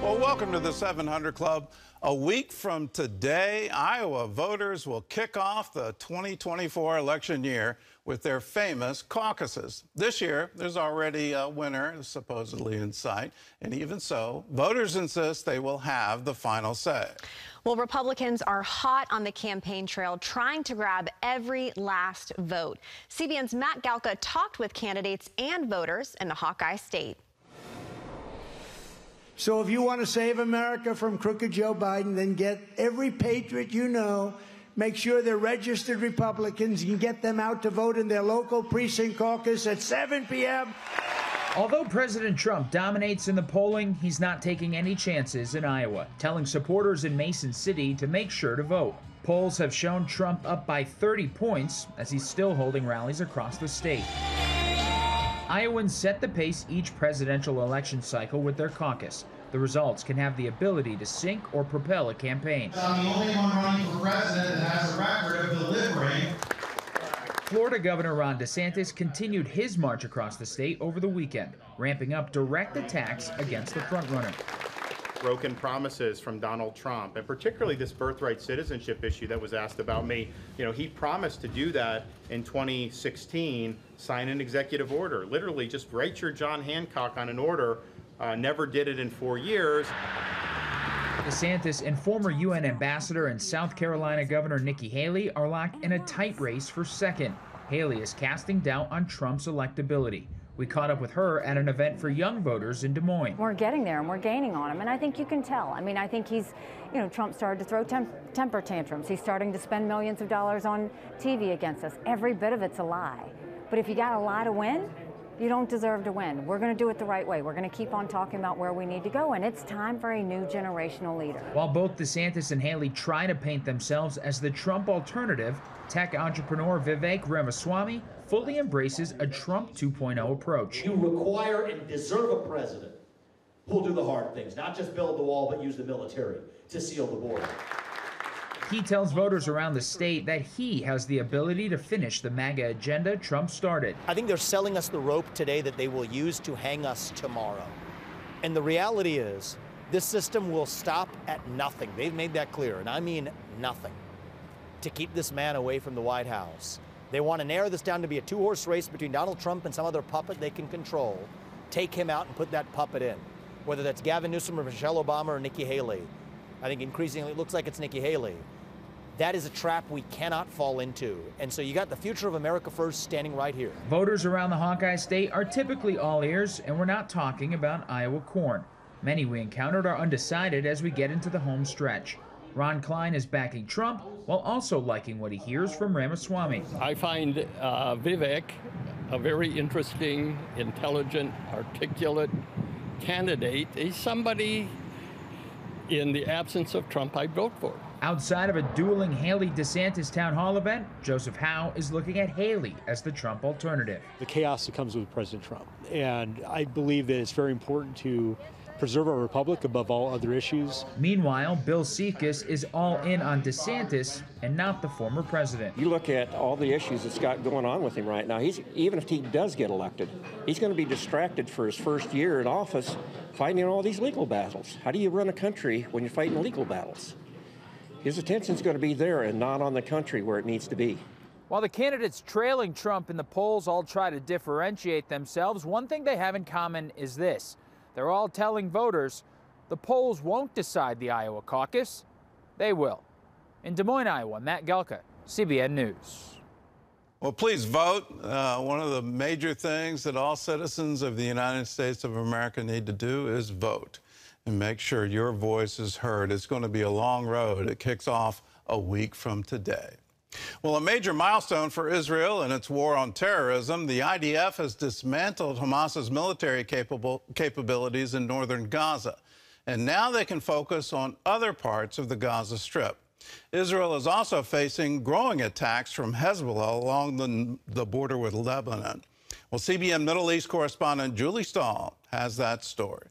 Well, welcome to the 700 Club. A week from today, Iowa voters will kick off the 2024 election year with their famous caucuses. This year, there's already a winner supposedly in sight. And even so, voters insist they will have the final say. Well, Republicans are hot on the campaign trail, trying to grab every last vote. CBN's Matt Galka talked with candidates and voters in the Hawkeye State. So if you want to save America from crooked Joe Biden, then get every patriot you know, make sure they're registered Republicans, and get them out to vote in their local precinct caucus at 7 p.m. Although President Trump dominates in the polling, he's not taking any chances in Iowa, telling supporters in Mason City to make sure to vote. Polls have shown Trump up by 30 points as he's still holding rallies across the state. Iowans set the pace each presidential election cycle with their caucus. The results can have the ability to sink or propel a campaign. I'm the only one running for president that has a record of delivering. Florida Governor Ron DeSantis continued his march across the state over the weekend, ramping up direct attacks against the frontrunner. Broken promises from Donald Trump, and particularly this birthright citizenship issue that was asked about me. You know, he promised to do that in 2016, sign an executive order. Literally just write your John Hancock on an order. Never did it in 4 years. DeSantis and former UN ambassador and South Carolina Governor Nikki Haley are locked in a tight race for second. Haley is casting doubt on Trump's electability. We caught up with her at an event for young voters in Des Moines. We're getting there and we're gaining on him, and I think you can tell. I mean, I think he's, Trump started to throw temper tantrums. He's starting to spend millions of dollars on TV against us. Every bit of it's a lie. But if you got a lie to win, you don't deserve to win. We're going to do it the right way. We're going to keep on talking about where we need to go, and it's time for a new generational leader. While both DeSantis and Haley try to paint themselves as the Trump alternative, tech entrepreneur Vivek Ramaswamy fully embraces a Trump 2.0 approach. You require and deserve a president who'll do the hard things, not just build the wall, but use the military to seal the border. He tells voters around the state that he has the ability to finish the MAGA agenda Trump started. I think they're selling us the rope today that they will use to hang us tomorrow. And the reality is, this system will stop at nothing. They've made that clear, and I mean nothing, to keep this man away from the White House. They want to narrow this down to be a two-horse race between Donald Trump and some other puppet they can control. Take him out and put that puppet in, whether that's Gavin Newsom or Michelle Obama or Nikki Haley. I think increasingly it looks like it's Nikki Haley. That is a trap we cannot fall into. And so you got the future of America first standing right here. Voters around the Hawkeye State are typically all ears, and we're not talking about Iowa corn. Many we encountered are undecided as we get into the home stretch. Ron Klein is backing Trump while also liking what he hears from Ramaswamy. I find Vivek a very interesting, intelligent, articulate candidate. He's somebody, in the absence of Trump, I'd vote for. Outside of a dueling Haley-DeSantis town hall event, Joseph Howe is looking at Haley as the Trump alternative. The chaos that comes with President Trump. And I believe that it's very important to preserve our republic above all other issues. Meanwhile, Bill Siekes is all in on DeSantis and not the former president. You look at all the issues that's got going on with him right now. Even if he does get elected, he's going to be distracted for his first year in office fighting all these legal battles. How do you run a country when you're fighting legal battles? His attention's going to be there and not on the country where it needs to be. While the candidates trailing Trump in the polls all try to differentiate themselves, one thing they have in common is this. They're all telling voters the polls won't decide the Iowa caucus. They will. In Des Moines, Iowa, Matt Galka, CBN News. Well, please vote. One of the major things that all citizens of the United States of America need to do is vote and make sure your voice is heard. It's going to be a long road. It kicks off a week from today. Well, a major milestone for Israel in its war on terrorism, the IDF has dismantled Hamas's military capabilities in northern Gaza. And now they can focus on other parts of the Gaza Strip. Israel is also facing growing attacks from Hezbollah along the border with Lebanon. Well, CBN Middle East correspondent Julie Stahl has that story.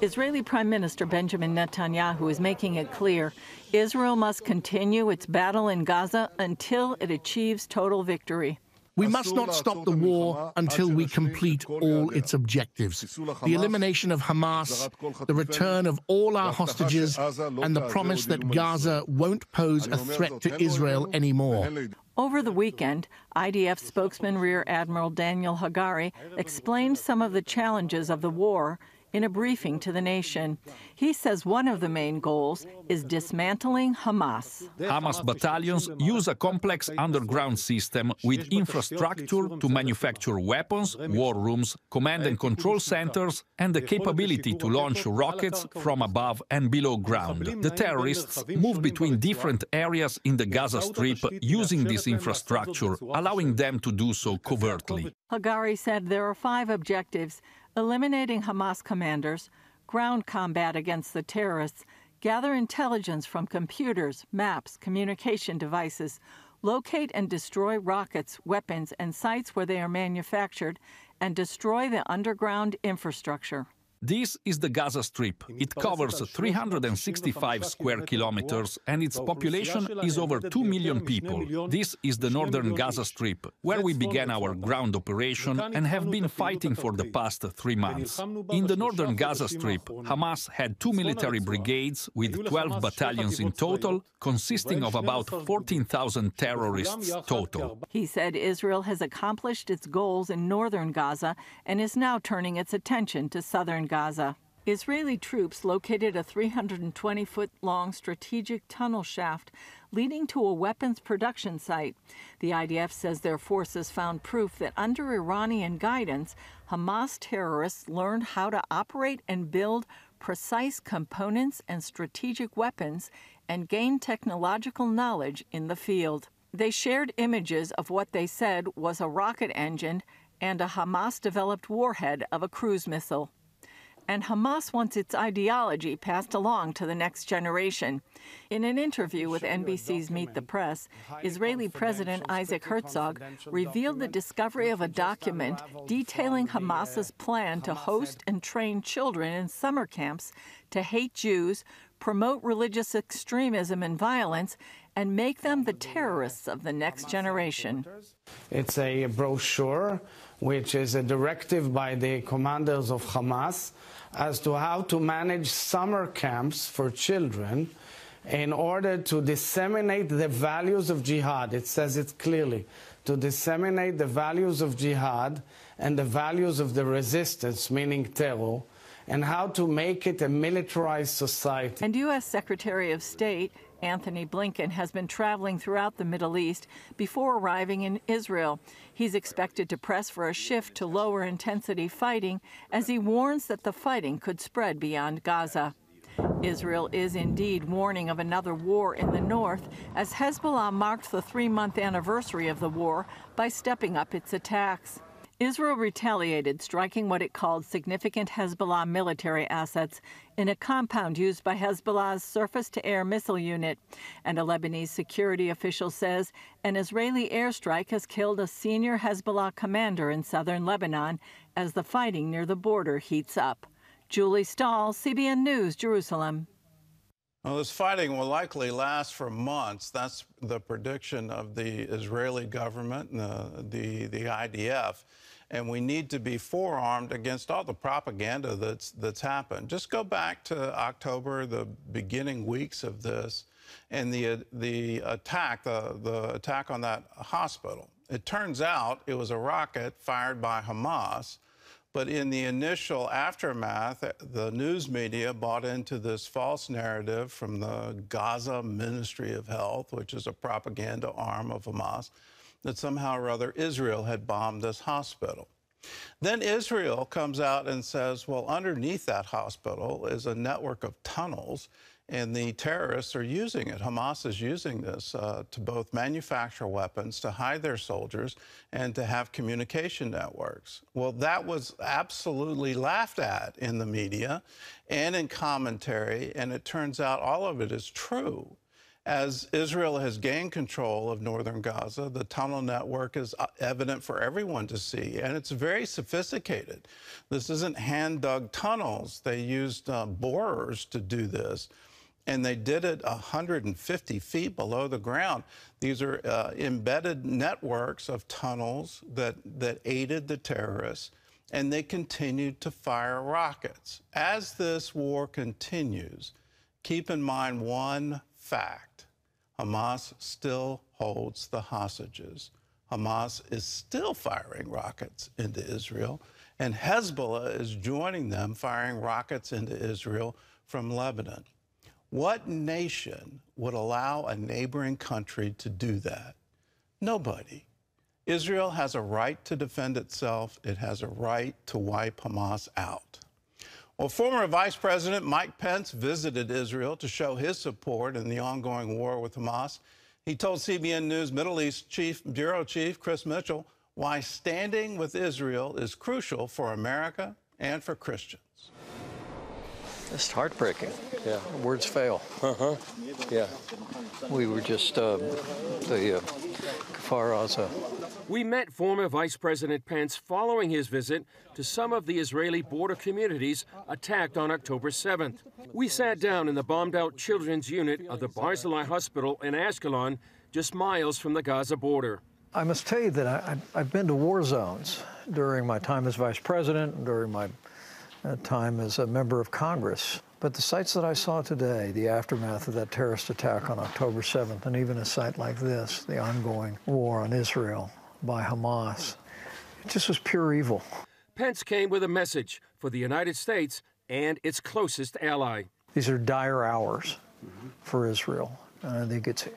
Israeli Prime Minister Benjamin Netanyahu is making it clear Israel must continue its battle in Gaza until it achieves total victory. We must not stop the war until we complete all its objectives. The elimination of Hamas, the return of all our hostages, and the promise that Gaza won't pose a threat to Israel anymore. Over the weekend, IDF spokesman Rear Admiral Daniel Hagari explained some of the challenges of the war in a briefing to the nation. He says one of the main goals is dismantling Hamas. Hamas battalions use a complex underground system with infrastructure to manufacture weapons, war rooms, command and control centers, and the capability to launch rockets from above and below ground. The terrorists move between different areas in the Gaza Strip using this infrastructure, allowing them to do so covertly. Hagari said there are 5 objectives: eliminating Hamas commanders, ground combat against the terrorists, gather intelligence from computers, maps, communication devices, locate and destroy rockets, weapons, and sites where they are manufactured, and destroy the underground infrastructure. This is the Gaza Strip. It covers 365 square kilometers and its population is over 2 million people. This is the northern Gaza Strip, where we began our ground operation and have been fighting for the past 3 months. In the northern Gaza Strip, Hamas had 2 military brigades with 12 battalions in total, consisting of about 14,000 terrorists total. He said Israel has accomplished its goals in northern Gaza and is now turning its attention to southern Gaza. Israeli troops located a 320-foot-long strategic tunnel shaft leading to a weapons production site. The IDF says their forces found proof that under Iranian guidance, Hamas terrorists learned how to operate and build precise components and strategic weapons and gain technological knowledge in the field. They shared images of what they said was a rocket engine and a Hamas-developed warhead of a cruise missile. And Hamas wants its ideology passed along to the next generation. In an interview with NBC's Meet the Press, Israeli President Isaac Herzog revealed the discovery of a document detailing Hamas's plan to host and train children in summer camps to hate Jews, promote religious extremism and violence, and make them the terrorists of the next generation. It's a brochure, which is a directive by the commanders of Hamas as to how to manage summer camps for children in order to disseminate the values of jihad. It says it clearly, to disseminate the values of jihad and the values of the resistance, meaning terror, and how to make it a militarized society. And U.S. Secretary of State Anthony Blinken has been traveling throughout the Middle East before arriving in Israel. He's expected to press for a shift to lower intensity fighting as he warns that the fighting could spread beyond Gaza. Israel is indeed warning of another war in the north as Hezbollah marked the 3-month anniversary of the war by stepping up its attacks. Israel retaliated, striking what it called significant Hezbollah military assets in a compound used by Hezbollah's surface-to-air missile unit. And a Lebanese security official says an Israeli airstrike has killed a senior Hezbollah commander in southern Lebanon as the fighting near the border heats up. Julie Stahl, CBN News, Jerusalem. Well, this fighting will likely last for months. That's the prediction of the Israeli government and the IDF. And we need to be forearmed against all the propaganda that's happened. Just go back to October, the beginning weeks of this, and the attack on that hospital. It turns out it was a rocket fired by Hamas. But in the initial aftermath, the news media bought into this false narrative from the Gaza Ministry of Health, which is a propaganda arm of Hamas, that somehow or other Israel had bombed this hospital. Then Israel comes out and says, well, underneath that hospital is a network of tunnels, and the terrorists are using it. Hamas is using this to both manufacture weapons, to hide their soldiers, and to have communication networks. Well, that was absolutely laughed at in the media and in commentary, and it turns out all of it is true. As Israel has gained control of northern Gaza, the tunnel network is evident for everyone to see, and it's very sophisticated. This isn't hand-dug tunnels. They used borers to do this. And they did it 150 feet below the ground. These are embedded networks of tunnels that aided the terrorists, and they continued to fire rockets. As this war continues, keep in mind one fact: Hamas still holds the hostages. Hamas is still firing rockets into Israel, and Hezbollah is joining them, firing rockets into Israel from Lebanon. What nation would allow a neighboring country to do that? Nobody. Israel has a right to defend itself. It has a right to wipe Hamas out. Well, former Vice President Mike Pence visited Israel to show his support in the ongoing war with Hamas. He told CBN News Middle East Bureau Chief Chris Mitchell why standing with Israel is crucial for America and for Christians. It's heartbreaking. Yeah, words fail. Yeah. We were just the Kfar Aza. We met former Vice President Pence following his visit to some of the Israeli border communities attacked on October 7th. We sat down in the bombed-out children's unit of the Barzillai Hospital in Ashkelon, just miles from the Gaza border. I must tell you that I've been to war zones during my time as Vice President and during my time as a member of Congress. But the sites that I saw today, the aftermath of that terrorist attack on October 7th, and even a site like this, the ongoing war on Israel by Hamas, it just was pure evil. Pence came with a message for the United States and its closest ally. These are dire hours for Israel. I think it's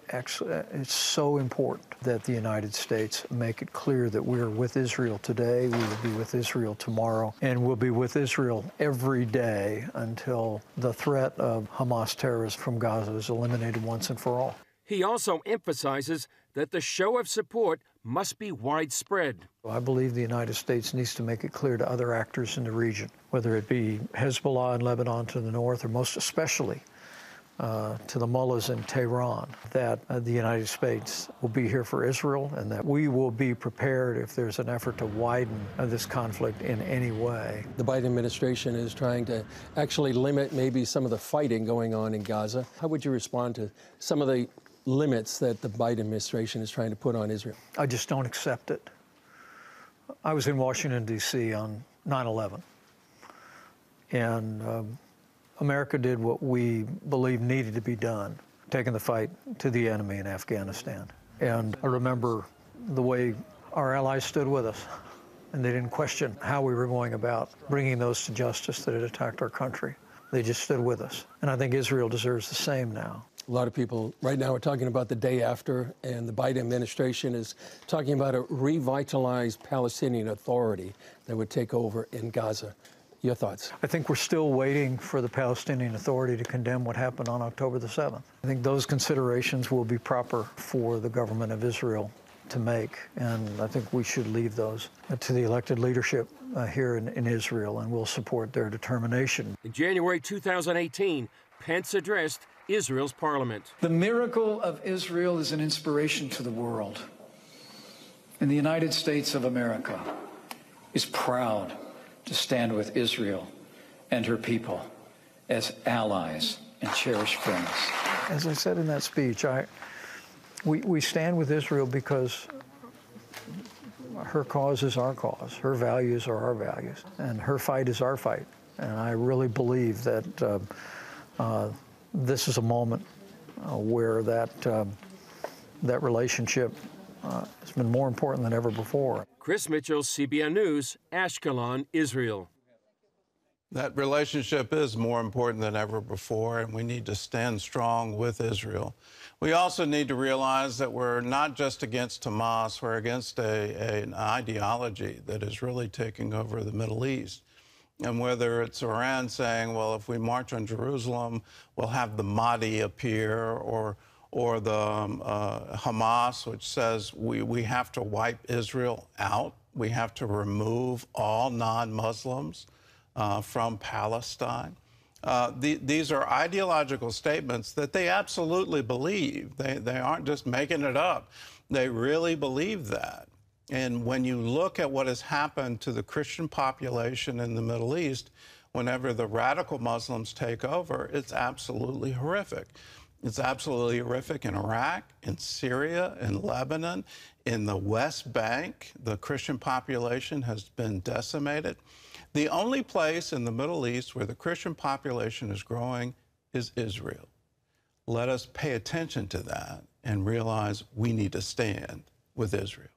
so important that the United States make it clear that we're with Israel today, we will be with Israel tomorrow, and we'll be with Israel every day until the threat of Hamas terrorists from Gaza is eliminated once and for all. He also emphasizes that the show of support must be widespread. I believe the United States needs to make it clear to other actors in the region, whether it be Hezbollah in Lebanon to the north, or most especially to the mullahs in Tehran, that the United States will be here for Israel and that we will be prepared if there's an effort to widen this conflict in any way. The Biden administration is trying to actually limit maybe some of the fighting going on in Gaza. How would you respond to some of the limits that the Biden administration is trying to put on Israel? I just don't accept it. I was in Washington, D.C. on 9/11, and America did what we believe needed to be done, taking the fight to the enemy in Afghanistan. And I remember the way our allies stood with us, and they didn't question how we were going about bringing those to justice that had attacked our country. They just stood with us. And I think Israel deserves the same now. A lot of people right now are talking about the day after, and the Biden administration is talking about a revitalized Palestinian Authority that would take over in Gaza. Your thoughts? I think we're still waiting for the Palestinian Authority to condemn what happened on October the 7th. I think those considerations will be proper for the government of Israel to make, and I think we should leave those to the elected leadership here in Israel, and we'll support their determination. In January 2018, Pence addressed Israel's parliament. The miracle of Israel is an inspiration to the world. And the United States of America is proud to stand with Israel and her people as allies and cherished friends. As I said in that speech, we stand with Israel because her cause is our cause, her values are our values, and her fight is our fight. And I really believe that this is a moment where that relationship has been more important than ever before. Chris Mitchell, CBN News, Ashkelon, Israel. That relationship is more important than ever before, and we need to stand strong with Israel. We also need to realize that we're not just against Hamas, we're against an ideology that is really taking over the Middle East. And whether it's Iran saying, well, if we march on Jerusalem, we'll have the Mahdi appear, or the Hamas, which says we have to wipe Israel out. We have to remove all non-Muslims from Palestine. These are ideological statements that they absolutely believe. They aren't just making it up. They really believe that. And when you look at what has happened to the Christian population in the Middle East, whenever the radical Muslims take over, it's absolutely horrific. It's absolutely horrific in Iraq, in Syria, in Lebanon, in the West Bank. The Christian population has been decimated. The only place in the Middle East where the Christian population is growing is Israel. Let us pay attention to that and realize we need to stand with Israel.